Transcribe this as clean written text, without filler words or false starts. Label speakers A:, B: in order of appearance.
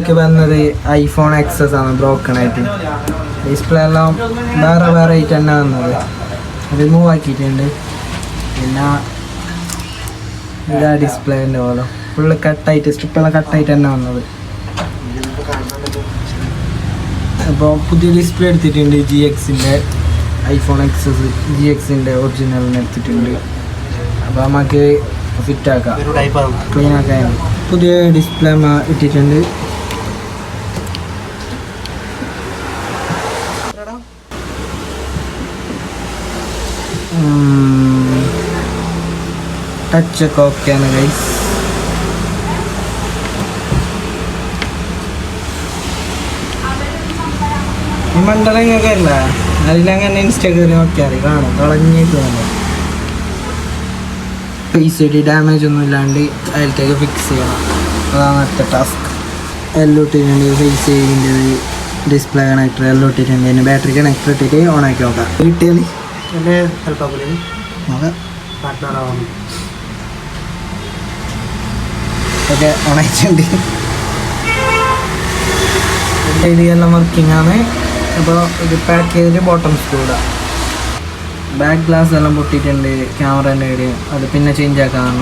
A: എനിക്ക് വന്നത് iPhone excess ആണ് ബ്രോക്കൺ ആയിട്ട്. ഡിസ്പ്ലേ എല്ലാം വേറെ വേറെ ആയിട്ട് തന്നെ വന്നത്. റിമൂവ് ആക്കിയിട്ടുണ്ട്. പിന്നെ ഇതാ ഡിസ്പ്ലേൻ്റെ പോലെ ഫുള്ള് കട്ടായിട്ട് സ്ട്രിപ്പെല്ലാം കട്ടായിട്ട് തന്നെ വന്നത്. അപ്പോൾ പുതിയ ഡിസ്പ്ലേ എടുത്തിട്ടുണ്ട്. GXൻ്റെ ഐഫോൺ എക്സസ് GXൻ്റെ ഒറിജിനലിന് എടുത്തിട്ടുണ്ട്. അപ്പോൾ നമുക്ക് ഫിറ്റാക്കാം, ക്ലീൻ ആക്കാൻ. പുതിയ ഡിസ്പ്ലേ ഇട്ടിട്ടുണ്ട്. ടച്ചൊക്കെ ഓക്കെയാണ് ഗൈസ്. ഈ മണ്ടലങ്ങൊക്കെ അല്ല, അതിലങ്ങനെ ഇൻസ്റ്റാഗ്രാം നോക്കിയാൽ കാണും കളഞ്ഞിട്ട് തോന്നും. PCD ഡാമേജ് ഒന്നും ഇല്ലാണ്ട് അതിലത്തേക്ക് ഫിക്സ് ചെയ്യണം. അതാണ് അടുത്ത ടാസ്ക്. എല്ലാം ഇട്ടിട്ടുണ്ട്. ഫേസ് ചെയ്യുന്നത് ഡിസ്പ്ലേ കണക്ടർ എല്ലാം ഇട്ടിട്ടുണ്ട്. പിന്നെ ബാറ്ററി കണക്ടർ ഇട്ടിട്ട് ഓണാക്കി നോക്കാം. കിട്ടിയാൽ എന്നെ ഹെൽപ്പാക്കൂലേ നോക്കാം. ഓക്കെ, ഓണായിട്ടുണ്ട്. എല്ലാം വർക്കിംഗ് ആണ്. അപ്പോൾ ഇത് പാക്ക് ചെയ്തിട്ട് ബോട്ടം സ്ക്രൂടാ. ബാക്ക് ഗ്ലാസ് എല്ലാം പൊട്ടിയിട്ടുണ്ട്. ക്യാമറേൻ്റെ ഇടയിൽ അത് പിന്നെ ചേഞ്ച് ആക്കാൻ.